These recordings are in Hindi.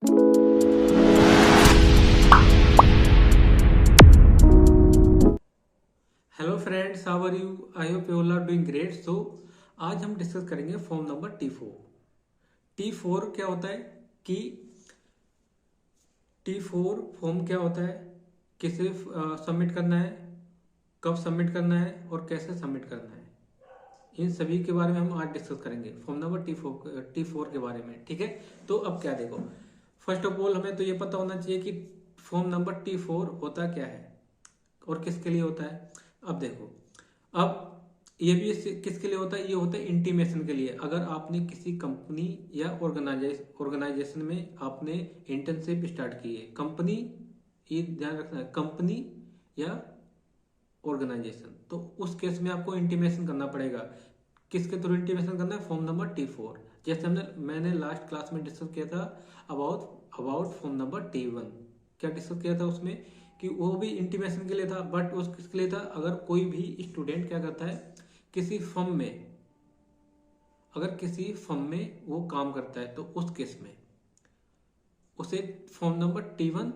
Hello friends, how are you? I hope you all are doing great. So आज हम डिस्कस करेंगे फॉर्म नंबर T4। T4 क्या होता है कि T4 फॉर्म क्या होता है, किसे सबमिट करना है, कब सबमिट करना है और कैसे सबमिट करना है, इन सभी के बारे में हम आज डिस्कस करेंगे फॉर्म नंबर टी फोर के बारे में। ठीक है, तो अब क्या देखो, फर्स्ट ऑफ ऑल हमें तो ये पता होना चाहिए कि फॉर्म नंबर T4 होता क्या है और किसके लिए होता है। अब देखो, अब ये भी किसके लिए होता है, ये होता है इंटीमेशन के लिए। अगर आपने किसी कंपनी या ऑर्गेनाइजेशन में आपने इंटर्नशिप स्टार्ट की है, कंपनी, ये ध्यान रखना है, कंपनी या ऑर्गेनाइजेशन, तो उस केस में आपको इंटीमेशन करना पड़ेगा। किसके थ्रू इंटीमेशन करना है? Form number T4। जैसे मैंने लास्ट क्लास में डिस्कस किया था about about form number T1। क्या डिस्कस किया था उसमें कि वो भी इंटीमेशन के लिए था, बट उस किसके लिए था, अगर कोई भी स्टूडेंट क्या करता है किसी फर्म में, अगर किसी फर्म में वो काम करता है तो उस केस में उसे फॉर्म नंबर T1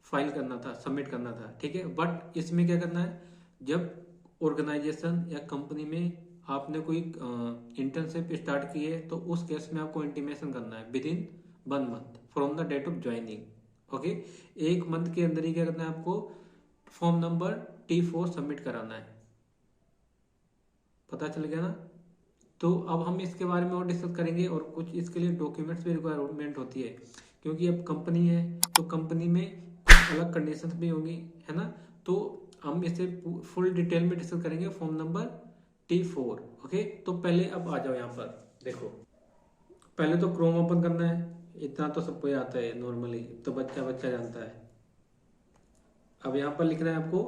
फाइल करना था, सबमिट करना था। ठीक है, बट इसमें क्या करना है, जब ऑर्गेनाइजेशन या कंपनी में आपने कोई इंटर्नशिप स्टार्ट की है तो उस केस में आपको इंटीमेशन करना है within 1 month from the date of joining. Okay, 1 month के अंदर ही क्या करना है, आपको फॉर्म नंबर T4 सबमिट कराना है। पता चल गया ना? तो अब हम इसके बारे में और डिस्कस करेंगे, और कुछ इसके लिए डॉक्यूमेंट्स भी रिक्वायरमेंट होती है, क्योंकि अब कंपनी है तो कंपनी में कुछ अलग कंडीशंस भी होंगी, है ना। तो हम इसे फुल डिटेल में डिस्कस करेंगे फॉर्म नंबर T4। ओके, तो पहले अब आ जाओ यहाँ पर देखो, पहले तो क्रोम ओपन करना है। इतना तो सबको ही आता है नॉर्मली, तो बच्चा बच्चा जानता है। अब यहाँ पर लिखना है आपको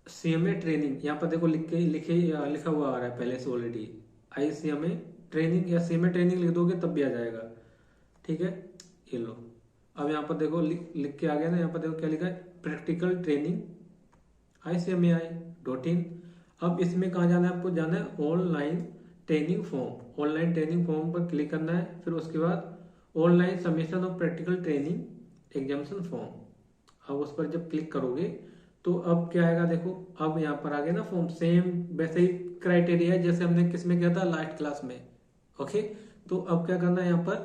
CMA ट्रेनिंग। यहाँ पर देखो लिखा हुआ आ रहा है पहले से ऑलरेडी, ICMA ट्रेनिंग या CMA ट्रेनिंग लिख दोगे तब भी आ जाएगा। ठीक है, ये लो। अब यहाँ पर देखो लिख के आ गया ना, यहाँ पर देखो क्या लिखा है, प्रैक्टिकल ट्रेनिंग ICMAI.in। अब इसमें कहाँ जाना है, आपको जाना है online training form. Online training form पर क्लिक करना है, फिर उसके बाद online submission of practical training examination form. अब उस पर जब क्लिक करोगे तो अब क्या आएगा, देखो अब यहाँ पर आ गया ना फॉर्म, सेम वैसे ही क्राइटेरिया है जैसे हमने किसमें किया था, लास्ट क्लास में। ओके, तो अब क्या करना है यहाँ पर,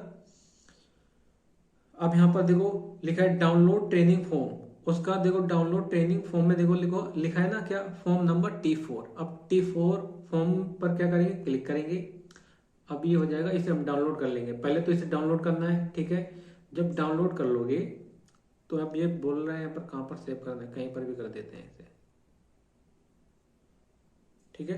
अब यहाँ पर देखो लिखा है डाउनलोड ट्रेनिंग फॉर्म। उसका देखो डाउनलोड ट्रेनिंग फॉर्म में देखो लिखा है ना क्या, फॉर्म नंबर T4। अब T4 फॉर्म पर क्या करेंगे, क्लिक करेंगे। अब ये हो जाएगा, इसे हम डाउनलोड कर लेंगे। पहले तो इसे डाउनलोड करना है। ठीक है, जब डाउनलोड कर लोगे तो अब ये बोल रहा है यहाँ पर कहाँ पर सेव करना है, कहीं पर भी कर देते हैं इसे। ठीक है,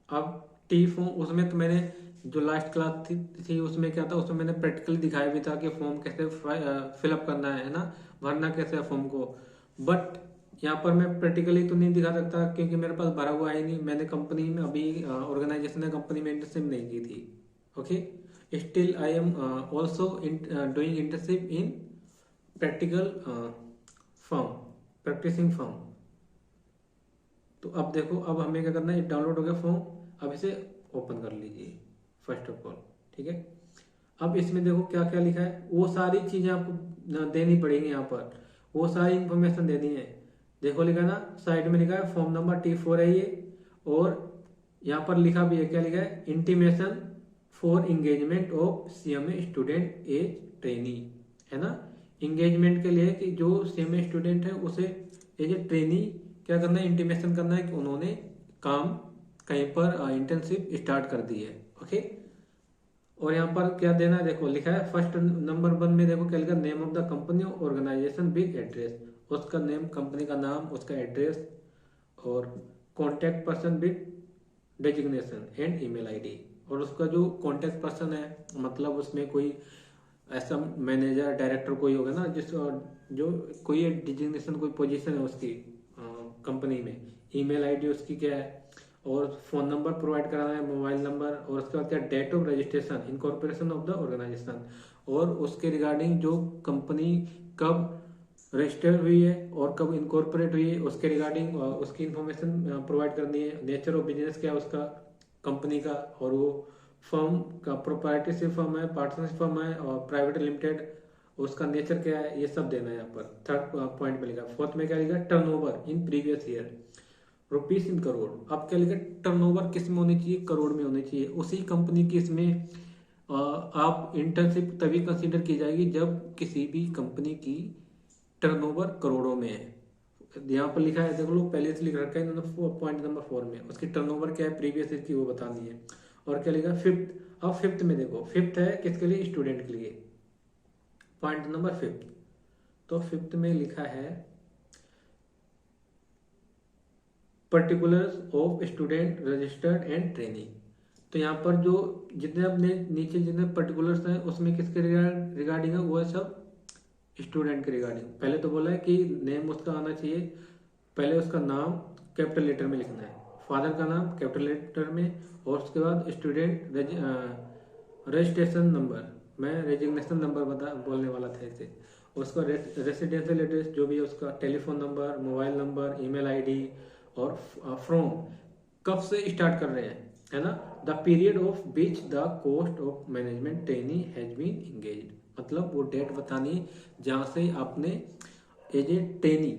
अब T4 उसमें तो मैंने जो लास्ट क्लास थी उसमें क्या था, उसमें मैंने प्रैक्टिकली दिखाया भी था कि फॉर्म कैसे फिलअप करना है ना, भरना कैसे है फॉर्म को। बट यहाँ पर मैं प्रैक्टिकली तो नहीं दिखा सकता क्योंकि मेरे पास भरा हुआ है नहीं, मैंने कंपनी में अभी ऑर्गेनाइजेशन ने कंपनी में इंटर्नशिप नहीं की थी। Okay, still I am also doing internship in practical form, practicing form. तो अब देखो, अब हमें क्या करना है, डाउनलोड हो गया फॉर्म। अब इसे ओपन कर लीजिए फर्स्ट ऑफ ऑल। ठीक है, अब इसमें देखो क्या क्या लिखा है, वो सारी चीजें आपको देनी पड़ेंगी। यहाँ पर वो सारी इंफॉर्मेशन देनी है। देखो लिखा है ना, साइड में लिखा है फॉर्म नंबर T4 है ये, और यहाँ पर लिखा भी है, क्या लिखा है, intimation for engagement of CMA student as trainee, है ना। इंगेजमेंट के लिए कि जो CMA स्टूडेंट है उसे एज ए ट्रेनी क्या करना है, इंटीमेशन करना है कि उन्होंने काम कहीं पर इंटर्नशिप स्टार्ट कर दी है। ओके, और यहाँ पर क्या देना है, देखो लिखा है फर्स्ट नंबर 1 में देखो क्या लिखा, name of the company organisation with address. उसका नेम, कंपनी का नाम, उसका एड्रेस, और contact person with designation and email ID. और उसका जो कॉन्टैक्ट पर्सन है, मतलब उसमें कोई ऐसा मैनेजर डायरेक्टर कोई होगा ना, जिस जो कोई डिजिग्नेशन कोई पोजीशन है उसकी कंपनी में, ईमेल आईडी उसकी क्या है, और फोन नंबर प्रोवाइड कराना है, मोबाइल नंबर, और उसके बाद क्या, date of registration incorporation of the organisation, और उसके रिगार्डिंग जो कंपनी कब रजिस्टर हुई है और कब इनकॉर्पोरेट हुई है उसके रिगार्डिंग उसकी इंफॉर्मेशन प्रोवाइड करनी है। नेचर ऑफ बिजनेस क्या है उसका, कंपनी का, और वो फर्म का प्रोप्राइटरशिप फर्म है, पार्टनरशिप फर्म है और प्राइवेट लिमिटेड, उसका नेचर क्या है, ये सब देना है यहाँ पर। थर्ड पॉइंट में लिखा। फोर्थ में क्या लिखा, turnover in previous year rupees in crore. अब क्या लिखा, टर्नओवर किस में होनी चाहिए, करोड़ में होनी चाहिए। उसी कंपनी की इसमें आप इंटर्नशिप तभी कंसीडर की जाएगी जब किसी भी कंपनी की टर्नओवर करोड़ों में है। यहाँ पर लिखा है, देख लो पहले से लिख रखा है पॉइंट नंबर 4 में, उसकी टर्नओवर क्या है प्रीवियस ईयर की, वो बतानी है। और क्या लिखा फिफ्थ। अब फिफ्थ में देखो, फिफ्थ है किसके लिए, स्टूडेंट के लिए, पॉइंट नंबर फिफ्थ। तो फिफ्थ में लिखा है particulars of student registered and training. तो यहाँ पर जो जितने अपने नीचे जितने पर्टिकुलर्स हैं उसमें किसके रिगार्डिंग है, वो है सब स्टूडेंट के रिगार्डिंग। पहले तो बोला है कि नेम उसका आना चाहिए, पहले उसका नाम कैपिटल लेटर में लिखना है, फादर का नाम कैपिटल लेटर में, और उसके बाद स्टूडेंट रजिस्ट्रेशन नंबर, मैं रेजिग्नेशन नंबर बोलने वाला था इसे, उसका रेसिडेंशियल एड्रेस जो भी है उसका, telephone number, mobile number, email ID, और फ्रॉम कब से स्टार्ट कर रहे हैं, है ना, the period of which the cost of management trainee has been engaged, मतलब वो डेट बतानी जहां से आपने एज ए ट्रेनी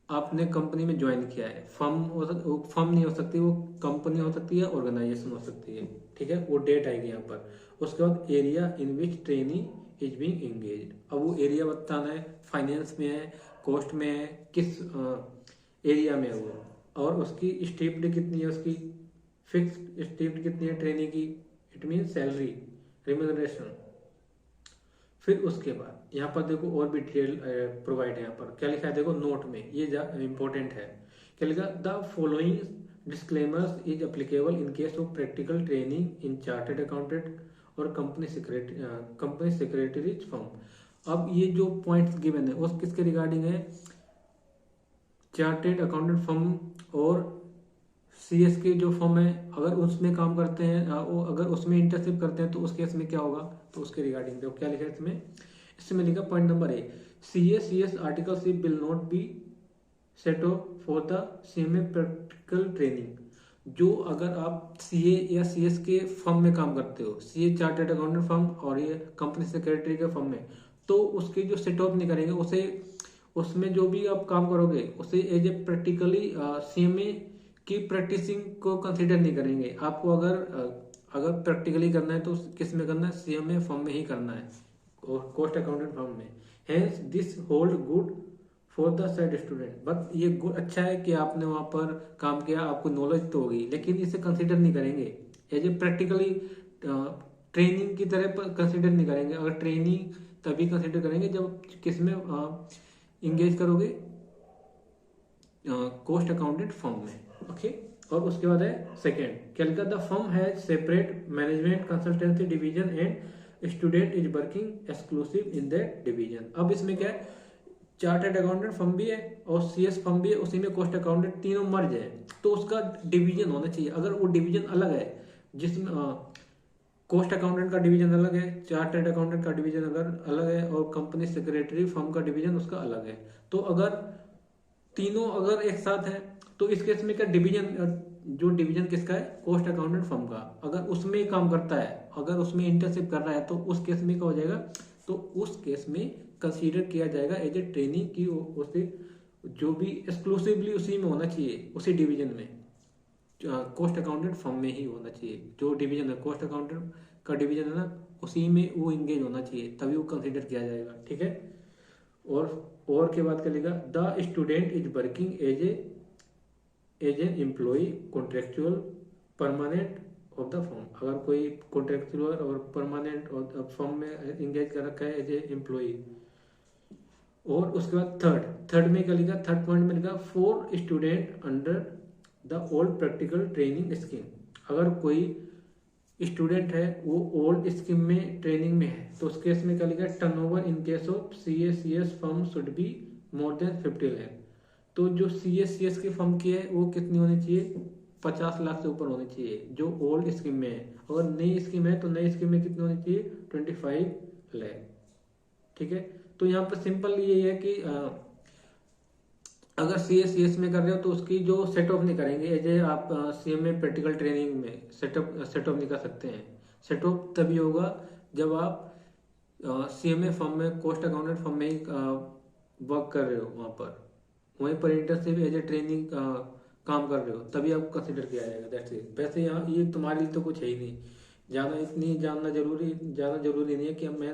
आपने कंपनी में ज्वाइन किया है। फर्म नहीं हो सकती, वो कंपनी हो सकती है, ऑर्गेनाइजेशन हो सकती है, ठीक है, वो डेट आएगी यहाँ पर। उसके बाद area in which trainee is being engaged. अब वो एरिया बताना है, फाइनेंस में है, कॉस्ट में है, किस एरिया में है वो, और उसकी स्टिप्ड कितनी है, उसकी फिक्स स्टिप्ड कितनी है ट्रेनी की, इट मीन सैलरी, रिम्यूनरेशन। फिर उसके बाद यहाँ पर देखो और भी डिटेल प्रोवाइड है। यहाँ पर क्या लिखा है देखो नोट में, ये इंपॉर्टेंट है। क्या लिखा, the following disclaimers is applicable in case of practical training in chartered accountant और कंपनी सेक्रेटरीज फर्म। अब ये जो पॉइंट्स गिवन है उस किसके रिगार्डिंग है, चार्टेड अकाउंटेंट फर्म और सीएस के जो फर्म है, अगर उसमें काम करते हैं, अगर उसमें इंटर्नशिप करते हैं तो उस केस में क्या होगा, तो उसके रिगार्डिंग देखो क्या लिखा है इसमें। इसमें लिखा point number A, CS articleship will not be set of for the CMA practical training. जो अगर आप सीए या सीएस के फर्म में काम करते हो, सीए चार्टर्ड अकाउंटेंट फर्म और ये कंपनी सेक्रेटरी के फर्म में, तो उसके जो सेट ऑफ नहीं करेंगे उसे, उसमें जो भी आप काम करोगे उसे एज ए प्रैक्टिकली सीएमए की प्रैक्टिसिंग को कंसीडर नहीं करेंगे। आपको अगर प्रैक्टिकली करना है तो किस में करना है, सीएमए फर्म में ही करना है, और कॉस्ट अकाउंटेंट फर्म में। Hence this hold good for the side student. But ये अच्छा है कि आपने वहां पर काम किया, आपको नॉलेज तो होगी, लेकिन इसे कंसीडर नहीं करेंगे एज ए प्रैक्टिकली ट्रेनिंग की तरह कंसीडर नहीं करेंगे। अगर ट्रेनिंग तभी कंसीडर करेंगे जब किस में इंगेज करोगे, कॉस्ट अकाउंटेंट फर्म में, ओके। और उसके बाद है सेकेंड, क्या लिखा, the firm has separate management consultancy division and student is working exclusive in that division. अब इसमें क्या है, चार्टर्ड अकाउंटेंट फर्म भी है और सीएस फर्म भी है, उसी में कॉस्ट अकाउंटेंट, तीनों मर्ज है, तो उसका डिवीजन होना चाहिए। अगर वो डिवीजन अलग है, जिसमें कॉस्ट अकाउंटेंट का डिवीजन अलग है, चार्टर्ड अकाउंटेंट का डिवीजन अगर अलग है, और कंपनी सेक्रेटरी फर्म का डिवीजन उसका अलग है, तो अगर तीनों अगर एक साथ है तो इस केस में क्या डिवीजन, जो डिवीजन किसका है, कॉस्ट अकाउंटेंट फर्म का, अगर उसमें काम करता है, अगर उसमें इंटर्नशिप कर रहा है, तो उस केस में क्या हो जाएगा, तो उस केस में कंसीडर किया जाएगा एज ए ट्रेनिंग की, उसे जो भी एक्सक्लूसिवली उसी में होना चाहिए, उसी डिवीजन में, कॉस्ट अकाउंटेंट फर्म में ही होना चाहिए। जो डिवीजन है कॉस्ट अकाउंटेंट का डिवीजन है ना, उसी में वो इंगेज होना चाहिए, तभी वो कंसीडर किया जाएगा, ठीक है। और के बाद क्या लिखा, the student is working as an employ contractual permanent of the firm. अगर कोई कॉन्ट्रेक्चुअल और परमानेंट और फर्म में इंगेज कर रखा है एज ए एम्प्लॉय। और उसके बाद थर्ड में क्या लिखा, थर्ड पॉइंट में लिखा, for student under the old practical training scheme. अगर कोई स्टूडेंट है वो ओल्ड स्कीम में ट्रेनिंग में है, तो उस केस में क्या लिखा है, turnover in case of CS firm should be more than 50 lakh. तो जो सीएस की फर्म की है वो कितनी होनी चाहिए, 50 लाख से ऊपर होनी चाहिए, जो ओल्ड स्कीम में है। अगर नई स्कीम है तो नई स्कीम में कितनी होनी चाहिए, 25 लाख, ठीक है। तो यहाँ पर सिंपल यही है कि अगर CS में कर रहे हो तो उसकी जो सेट ऑफ नहीं करेंगे, एज ए आप CMA प्रैक्टिकल ट्रेनिंग में सेट ऑफ नहीं कर सकते हैं। सेट ऑफ तभी होगा जब आप CMA फर्म में, कॉस्ट अकाउंटेंट फर्म में ही वर्क कर रहे हो, वहाँ पर वहीं पर इंटर्नशिप एज ए ट्रेनिंग काम कर रहे हो, तभी आपको कंसिडर किया जाएगा। That's it. वैसे यहाँ ये तुम्हारे लिए तो कुछ है ही नहीं, ज़्यादा जरूरी नहीं है कि मैं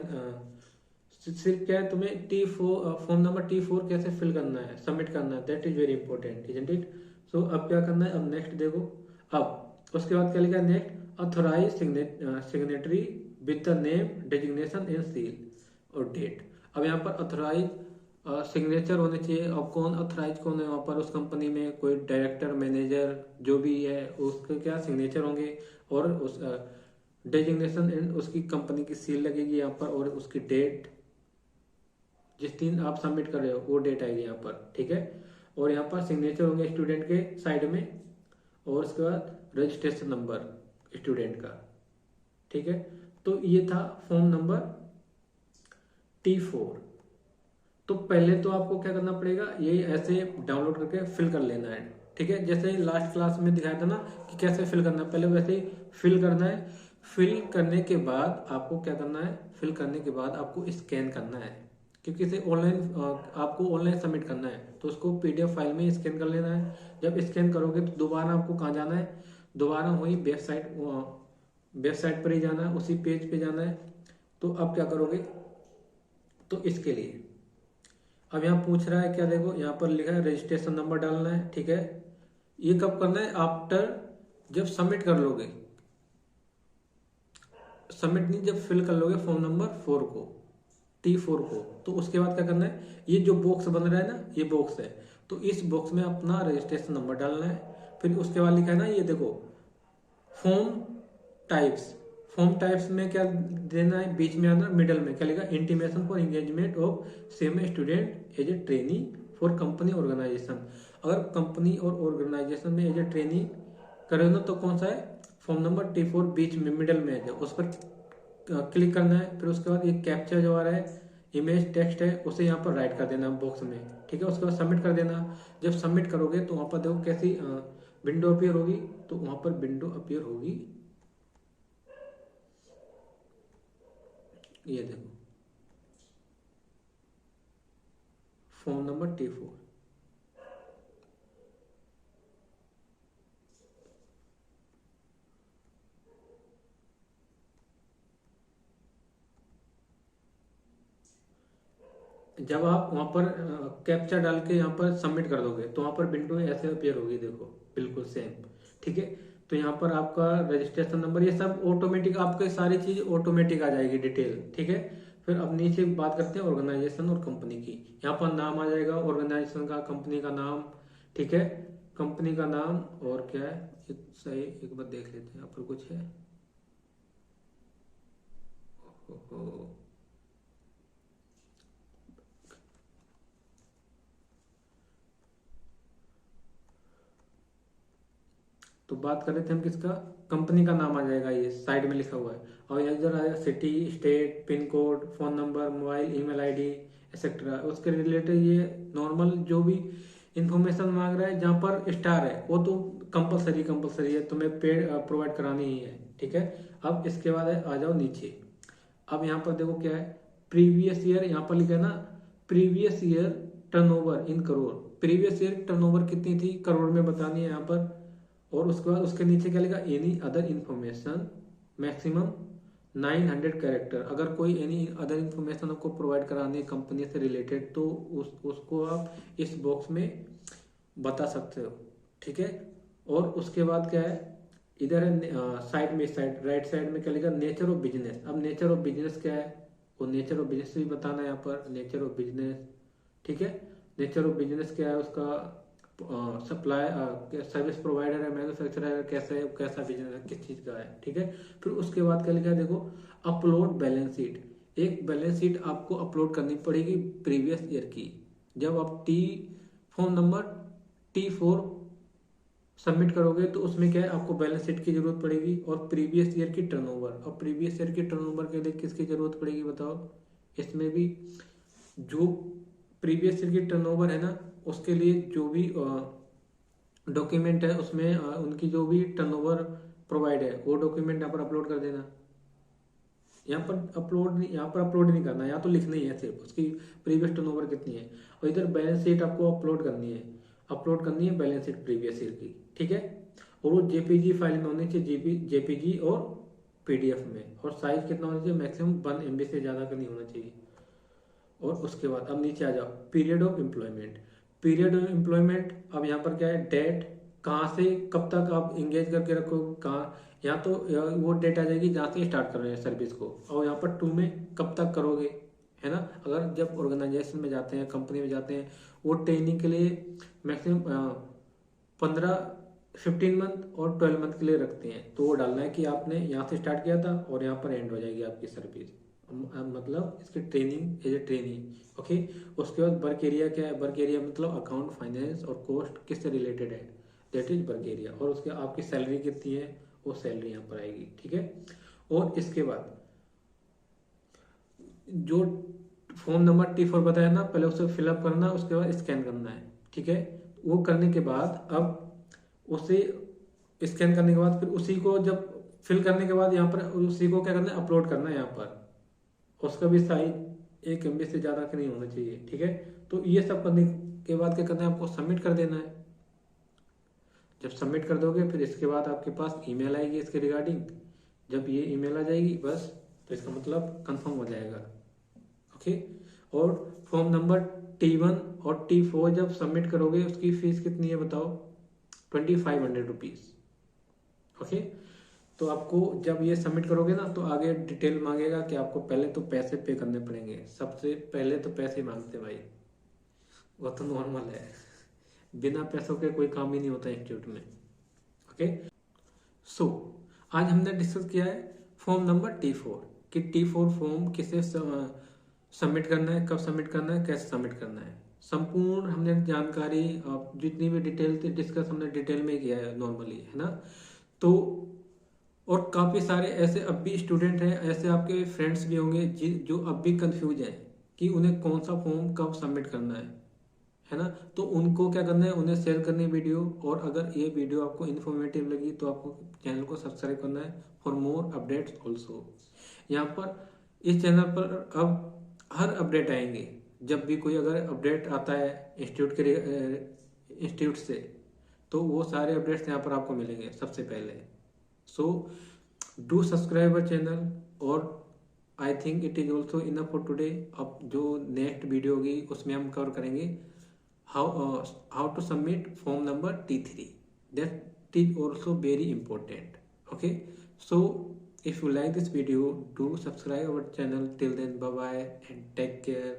सिर्फ क्या है, तुम्हें फोन नंबर T4 कैसे फिल करना है, सबमिट करना है, that is very important, isn't it. So अब क्या करना है, अब नेक्स्ट देखो। अब उसके बाद क्या लिखा है, next authorise signatory with the name, designation and seal और डेट। अब यहाँ पर ऑथोराइज सिग्नेचर होने चाहिए। और कौन ऑथराइज कौन है वहाँ पर उस कंपनी में, कोई डायरेक्टर, मैनेजर जो भी है, उसके क्या सिग्नेचर होंगे, और उस डेजिग्नेशन एंड उसकी कंपनी की सील लगेगी यहाँ पर, और उसकी डेट, जिस दिन आप सबमिट कर रहे हो वो डेट आएगी यहाँ पर, ठीक है। और यहाँ पर सिग्नेचर होंगे स्टूडेंट के साइड में, और उसके बाद रजिस्ट्रेशन नंबर स्टूडेंट का, ठीक है। तो ये था फॉर्म नंबर T4। तो पहले तो आपको क्या करना पड़ेगा, ये ऐसे डाउनलोड करके फिल कर लेना है, ठीक है। जैसे लास्ट क्लास में दिखाया था ना कि कैसे फिल करना है, पहले वैसे ही फिल करना है। फिल करने के बाद आपको क्या करना है, फिल करने के बाद आपको स्कैन करना है, क्योंकि इसे ऑनलाइन आपको ऑनलाइन सबमिट करना है, तो उसको PDF फाइल में स्कैन कर लेना है। जब स्कैन करोगे तो दोबारा आपको कहाँ जाना है, दोबारा वही वेबसाइट पर ही जाना है, उसी पेज पे जाना है। तो अब क्या करोगे, तो इसके लिए अब यहाँ पूछ रहा है क्या, देखो यहाँ पर लिखा है रजिस्ट्रेशन नंबर डालना है, ठीक है। ये कब करना है, आफ्टर, जब सबमिट कर लोगे, सबमिट नहीं, जब फिल कर लोगे फॉर्म नंबर 4 को, T4 को, तो उसके बाद क्या करना है, ये जो बॉक्स बन रहा है ना, ये बॉक्स है, तो इस बॉक्स में अपना रजिस्ट्रेशन नंबर डालना है। फिर उसके बाद लिखा है ना, ये देखो फॉर्म टाइप्स, फॉर्म टाइप्स में क्या देना है, बीच में आना, मिडल में क्या लिखा, intimation for engagement of same student as a trainee for company organisation. अगर कंपनी और ऑर्गेनाइजेशन में एज ए ट्रेनी करे ना, तो कौन सा है, फॉर्म नंबर T4 बीच में मिडल में है, उस पर क्लिक करना है। फिर उसके बाद ये कैप्चा जो आ रहा है, इमेज टेक्स्ट है, उसे यहाँ पर राइट कर देना बॉक्स में, ठीक है। उसके बाद सबमिट कर देना। जब सबमिट करोगे तो वहाँ पर देखो कैसी विंडो अपीयर होगी, तो वहाँ पर विंडो अपीयर होगी, ये देखो फॉर्म नंबर T4। जब आप वहाँ पर कैप्चा डाल के यहाँ पर सबमिट कर दोगे, तो वहाँ पर विंडो ऐसे अपीयर होगी, देखो बिल्कुल सेम, ठीक है। तो यहाँ पर आपका रजिस्ट्रेशन नंबर, ये सब ऑटोमेटिक, आपके सारी चीज ऑटोमेटिक आ जाएगी डिटेल, ठीक है। फिर अब नीचे बात करते हैं ऑर्गेनाइजेशन और कंपनी की। यहाँ पर नाम आ जाएगा ऑर्गेनाइजेशन का, कंपनी का नाम, ठीक है, कंपनी का नाम, और क्या है, सही एक बार देख लेते हैं, यहाँ पर कुछ है, ओहो, तो बात कर रहे थे हम किसका, कंपनी का नाम आ जाएगा, ये साइड में लिखा हुआ है। और यहाँ इधर आएगा city, state, pin code, phone number, mobile, email ID etcetera. उसके रिलेटेड ये नॉर्मल जो भी इंफॉर्मेशन मांग रहा है, जहाँ पर स्टार है वो तो कंपलसरी है, तुम्हें पेड प्रोवाइड करानी ही है, ठीक है। अब इसके बाद आ जाओ नीचे। अब यहाँ पर देखो क्या है, प्रीवियस ईयर, यहाँ पर लिखा है ना, previous year turnover in crore. Previous year turnover कितनी थी, करोड़ में बतानी है यहाँ पर। और उसके बाद उसके नीचे क्या लिखा, any other information maximum 900 character. अगर कोई एनी अदर इंफॉर्मेशन आपको प्रोवाइड करानी है कंपनी से रिलेटेड, तो उसको आप इस बॉक्स में बता सकते हो, ठीक है। और उसके बाद क्या है, इधर है साइड में, साइड राइट साइड में क्या लिखा, नेचर ऑफ बिजनेस। अब नेचर ऑफ बिजनेस क्या है, वो नेचर ऑफ बिजनेस भी बताना है यहाँ पर, नेचर ऑफ बिजनेस, ठीक है। नेचर ऑफ बिजनेस क्या है, उसका सप्लाई सर्विस प्रोवाइडर है, मैन्युफैक्चरर है, कैसा बिजनेस है, किस चीज़ का है, ठीक है। फिर उसके बाद क्या लिखा है, देखो अपलोड बैलेंस शीट। एक बैलेंस शीट आपको अपलोड करनी पड़ेगी प्रीवियस ईयर की। जब आप फॉर्म नंबर T4 सबमिट करोगे, तो उसमें क्या है, आपको बैलेंस शीट की जरूरत पड़ेगी, और प्रीवियस ईयर की टर्नओवर। और प्रीवियस ईयर की टर्नओवर के लिए किसकी जरूरत पड़ेगी बताओ, इसमें भी जो प्रीवियस ईयर की टर्नओवर है ना, उसके लिए जो भी डॉक्यूमेंट है उसमें उनकी जो भी टर्नओवर प्रोवाइड है वो डॉक्यूमेंट यहाँ पर अपलोड कर देना। यहाँ पर अपलोड नहीं करना, यहाँ तो लिखना ही है सिर्फ उसकी प्रीवियस टर्नओवर कितनी है। और इधर बैलेंस शीट आपको अपलोड करनी है बैलेंस शीट प्रीवियस ईयर की, ठीक है। और वो जेपीजी फाइल में होनी चाहिए, जेपीजी और पीडीएफ में। और साइज कितना होना चाहिए, मैक्सिमम 1 MB से ज़्यादा का नहीं होना चाहिए। और उसके बाद अब नीचे आ जाओ, पीरियड ऑफ एम्प्लॉयमेंट। अब यहाँ पर क्या है, डेट, कहाँ से कब तक आप इंगेज करके रखो, कहाँ, यहाँ तो वो डेट आ जाएगी जहाँ से स्टार्ट कर रहे हैं सर्विस को। और यहाँ पर 2 में कब तक करोगे, है ना। अगर जब ऑर्गेनाइजेशन में जाते हैं, कंपनी में जाते हैं, वो ट्रेनिंग के लिए मैक्सिमम 15 मंथ और 12 मंथ के लिए रखते हैं। तो वो डालना है कि आपने यहाँ से स्टार्ट किया था और यहाँ पर एंड हो जाएगी आपकी सर्विस, मतलब इसकी training as a training, okay. उसके बाद वर्क एरिया क्या है, वर्क एरिया मतलब अकाउंट, फाइनेंस और कॉस्ट किससे रिलेटेड है, दैट इज वर्क एरिया। और उसके आपकी सैलरी कितनी है, वो सैलरी यहाँ पर आएगी, ठीक है। और इसके बाद जो फॉर्म नंबर T4 बताया ना, पहले उसे फिलअप करना, उसके बाद स्कैन करना है, ठीक है। वो करने के बाद अब उसे स्कैन करने के बाद फिर उसी को जब फिल करने के बाद यहाँ पर उसी को क्या करना है, अपलोड करना है यहाँ पर। उसका भी साइज 1 MB से ज़्यादा का नहीं होना चाहिए, ठीक है। तो ये सब करने के बाद क्या करना है, आपको सबमिट कर देना है। जब सबमिट कर दोगे फिर इसके बाद आपके पास ईमेल आएगी इसके रिगार्डिंग। जब ये ईमेल आ जाएगी बस, तो इसका मतलब कंफर्म हो जाएगा, ओके। और फॉर्म नंबर T1 और T4 जब सबमिट करोगे उसकी फीस कितनी है बताओ, 2500 रुपीज़, ओके। तो आपको जब ये सबमिट करोगे ना तो आगे डिटेल मांगेगा कि आपको पहले तो पैसे पे करने पड़ेंगे। सबसे पहले तो पैसे मांगते भाई, वो तो नॉर्मल है, बिना पैसों के कोई काम ही नहीं होता इंस्टीट्यूट में, ओके। सो आज हमने डिस्कस किया है फॉर्म नंबर T4 कि T4 फॉर्म किसे सबमिट करना है, कब सबमिट करना है, कैसे सबमिट करना है। संपूर्ण हमने जानकारी जितनी भी डिटेल थी डिस्कस हमने डिटेल में किया है नॉर्मली, है ना। तो और काफ़ी सारे ऐसे अब भी स्टूडेंट हैं, ऐसे आपके फ्रेंड्स भी होंगे जो अब भी कंफ्यूज हैं कि उन्हें कौन सा फॉर्म कब सबमिट करना है ना। तो उनको क्या करना है, उन्हें शेयर करनी है वीडियो। और अगर ये वीडियो आपको इन्फॉर्मेटिव लगी तो आपको चैनल को सब्सक्राइब करना है फॉर मोर अपडेट्स ऑल्सो। यहाँ पर इस चैनल पर अब हर अपडेट आएंगे, जब भी कोई अगर अपडेट आता है इंस्टीट्यूट से तो वो सारे अपडेट्स यहाँ पर आपको मिलेंगे सबसे पहले। So do subscribe our channel. और I think it is also enough for today. अब जो नेक्स्ट वीडियो होगी उसमें हम कवर करेंगे how to submit form number T3. That is also very important, okay. So if you like this video, do subscribe our channel. Till then, bye bye and take care.